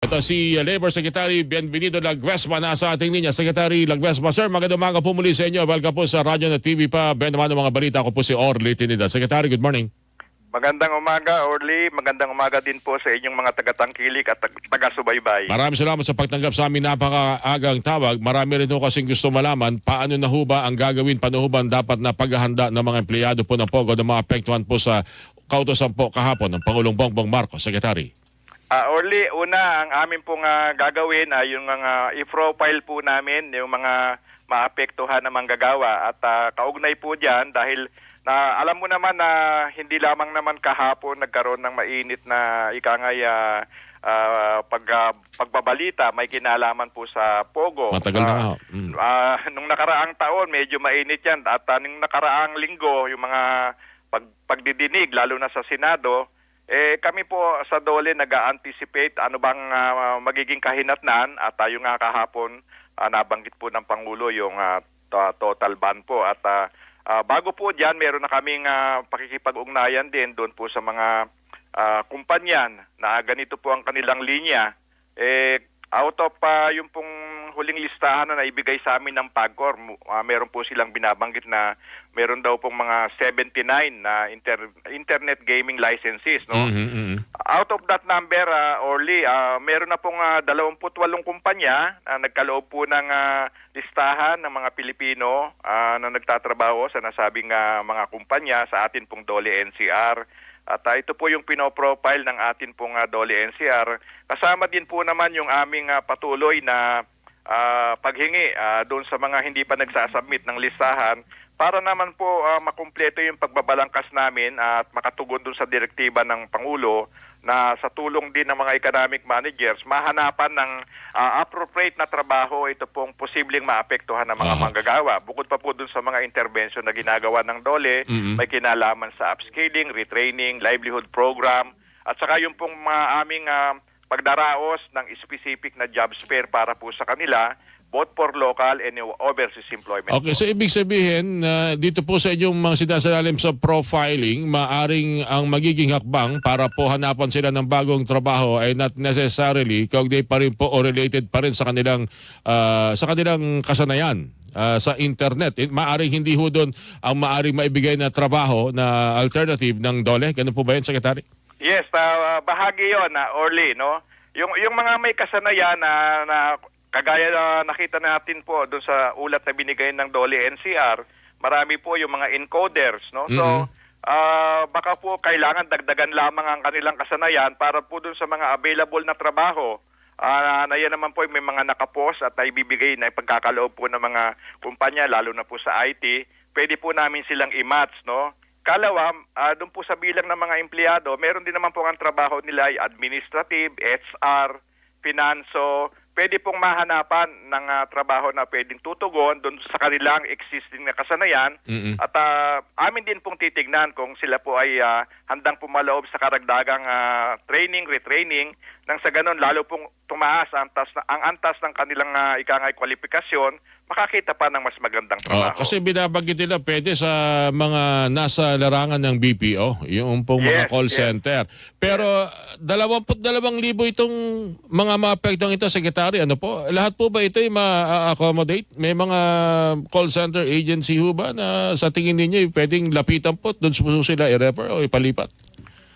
Ito si Labor Secretary Bienvenido Laguesma na sa ating linya. Secretary Laguesma, sir, magandang umaga po muli sa inyo. Welcome po sa radyo na TV pa. Ben naman ng mga balita. Ako po si Orly Trinidad. Secretary, good morning. Magandang umaga, Orly. Magandang umaga din po sa inyong mga taga-tangkilik at taga-subaybay. Maraming salamat sa pagtanggap sa amin napakaagang tawag. Marami rin po kasing gusto malaman paano na ho ba ang gagawin, paano ho ba ang dapat na paghahanda ng mga empleyado po ng POGO na mga apektuhan po sa kautosan po kahapon ng Pangulong Bongbong Marcos. Secretary. Orly, una, ang amin pong gagawin ay yung mga i-profile po namin, yung mga maapektuhan na manggagawa. At kaugnay po dyan dahil alam mo naman na hindi lamang naman kahapon nagkaroon ng mainit na ikangay pagbabalita, may kinalaman po sa POGO. Matagal na nung nakaraang taon, medyo mainit yan. At nung nakaraang linggo, yung mga pagdidinig, lalo na sa Senado, kami po sa DOLE nag-anticipate ano bang magiging kahinatnan at yung kahapon nabanggit po ng Pangulo yung total ban po. At bago po dyan, meron na kaming pakikipag-ugnayan din doon po sa mga kumpanyan na ganito po ang kanilang linya. Out of yung pong huling listahan na naibigay sa amin ng PAGCOR, meron po silang binabanggit na meron daw pong mga 79 na internet gaming licenses. No? Out of that number, Orly, meron na pong 28 kumpanya na nagkaloob po ng listahan ng mga Pilipino na nagtatrabaho sa nasabing mga kumpanya sa atin pong DOLE NCR. At ito po yung pinoprofile ng atin pong DOLE NCR. Kasama din po naman yung aming patuloy na paghingi doon sa mga hindi pa nagsasubmit ng listahan para naman po makumpleto yung pagbabalangkas namin at makatugon doon sa direktiba ng Pangulo na sa tulong din ng mga economic managers, mahanapan ng appropriate na trabaho ito pong posibleng maapektuhan ng mga manggagawa. Bukod pa po dun sa mga intervention na ginagawa ng DOLE, may kinalaman sa upskilling, retraining, livelihood program, at saka yung pong aming pagdaraos ng specific na jobs fair para po sa kanila, both for local and overseas employment. Okay, so ibig sabihin na dito po sa inyong mga sinasalalim sa profiling, maaring ang magiging hakbang para po hanapan sila ng bagong trabaho ay not necessarily kaugnay pa rin po o related pa rin sa kanilang kasanayan sa internet. Maaring hindi ho doon ang maaring maibigay na trabaho na alternative ng DOLE. Ganun po ba yun, Secretary? Yes, bahagi yun, Orly, no? Yung mga may kasanayan na kagaya na nakita natin po doon sa ulat na binigay ng DOLE NCR, marami po yung mga encoders, no? So, baka po kailangan dagdagan lamang ang kanilang kasanayan para po doon sa mga available na trabaho. Na yan naman po may mga nakapost at naibibigay na ipagkakaloob po ng mga kumpanya, lalo na po sa IT, pwede po namin silang i-match, no? Kalawa, doon po sa bilang ng mga empleyado, meron din naman po ang trabaho nila ay administrative, HR, finanso, pwede pong mahanapan ng trabaho na pwedeng tutugon doon sa kanilang existing na kasanayan. At amin din pong titignan kung sila po ay handang pumaloob sa karagdagang training, retraining, nang sa ganun lalo pong tumaas ang antas ng kanilang ikangay kwalifikasyon, makakita pa ng mas magandang trabaho. Kasi binabanggit nila pwede sa mga nasa larangan ng BPO, yung pong mga call center. Pero 22,000 itong mga maapektong ito, Secretary. Ano po? Lahat po ba ito ay ma-accommodate? May mga call center agency ho ba na sa tingin ninyo pwedeng lapitan po doon sila i-refer o ipalipat?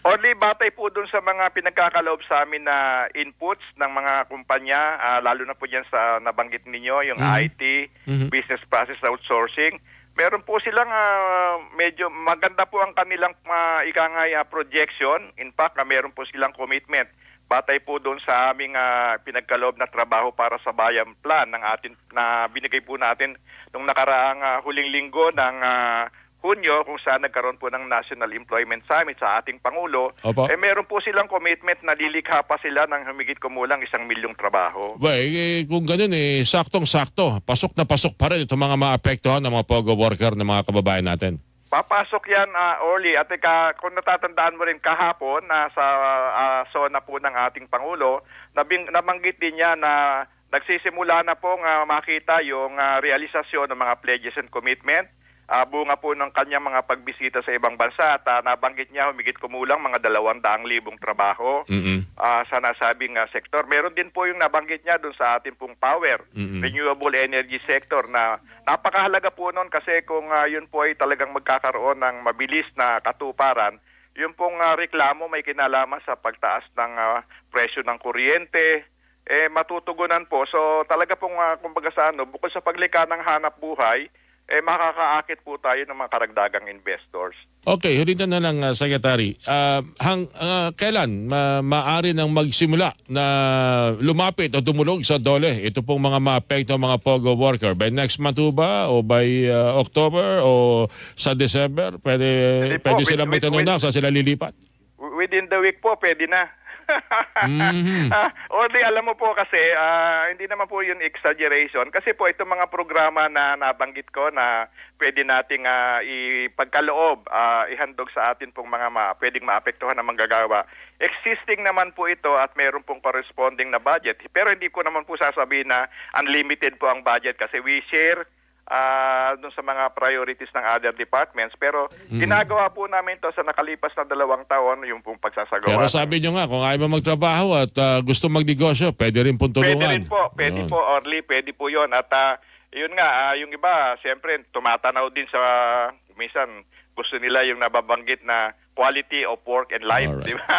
Only batay po doon sa mga pinagkakaloob sa amin na inputs ng mga kumpanya, lalo na po dyan sa nabanggit ninyo, yung IT, business process outsourcing. Meron po silang medyo maganda po ang kanilang ikangay projection. In fact, meron po silang commitment. Batay po doon sa aming pinagkaloob na trabaho para sa bayan plan ng atin na binigay po natin nung nakaraang huling linggo ng Hunyo, kung saan nagkaroon po ng National Employment Summit sa ating Pangulo, meron po silang commitment na lilikha pa sila ng humigit kumulang 1 milyong trabaho. Kung ganun saktong-sakto, pasok na pasok pa rin itong mga maapektuhan ng mga POGO worker ng mga kababayan natin. Papasok yan, Orly. At kung natatandaan mo rin kahapon sa zona po ng ating Pangulo, nabanggit din niya na nagsisimula na pong makita yung realisasyon ng mga pledges and commitment. bunga po ng kanyang mga pagbisita sa ibang bansa at nabanggit niya humigit kumulang mga 200,000 trabaho sa nasabing sektor. Meron din po yung nabanggit niya dun sa ating pong power, renewable energy sector na napakahalaga po nun kasi kung yun po ay talagang magkakaroon ng mabilis na katuparan, yung pong reklamo may kinalaman sa pagtaas ng presyo ng kuryente, matutugunan po. So talaga pong kumbaga sa bukod sa paglikha ng hanap buhay, makakaakit po tayo ng mga karagdagang investors. Okay, hulitan na lang, Secretary. Kailan maaari nang magsimula na lumapit o tumulog sa DOLE? Ito pong mga maapekto mga POGO worker. By next month ba? O by October? O sa December? Pwede sila may tanong na saan sila lilipat? Within the week po, pwede na. Orly, alam mo po kasi, hindi naman po yun exaggeration. Kasi po itong mga programa na nabanggit ko na pwede nating ipagkaloob, ihandog sa atin pong mga pwedeng maapektuhan ng manggagawa. Existing naman po ito at meron pong corresponding na budget. Pero hindi ko naman po sasabihin na unlimited po ang budget kasi we share dun sa mga priorities ng other departments. Pero ginagawa po namin to sa nakalipas na 2 taon, yung pong pagsasagawa. Pero sabi nyo nga, kung ayaw mo magtrabaho at gusto magnegosyo, pwede rin pong tulungan. Pwede rin po, pwede po, Orly, pwede po yun. At yun nga, yung iba, siyempre, tumatanaw din sa, minsan, gusto nila yung nababanggit na quality of work and life, Alright. di ba?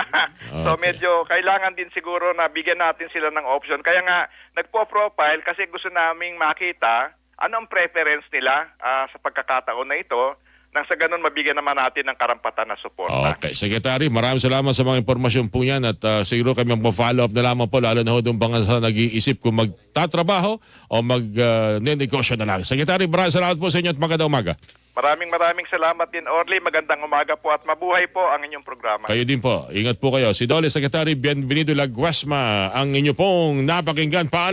So medyo kailangan din siguro na bigyan natin sila ng option. Kaya nga, nagpo-profile kasi gusto naming makita ano ang preference nila sa pagkakataon na ito nang sa ganun mabigyan naman natin ng karampatan na suporta. Okay, Secretary, maraming salamat sa mga impormasyon po yan at siguro kami mag-follow up na lamang po lalo na ho doon pang sa nag-iisip kung magtatrabaho o mag-negosyo na lang. Secretary, maraming salamat po sa inyo at magandang umaga. Maraming salamat din, Orly. Magandang umaga po at mabuhay po ang inyong programa. Kayo din po. Ingat po kayo. Si DOLE Secretary Bienvenido Laguasma ang inyo pong napakinggan. Paalam.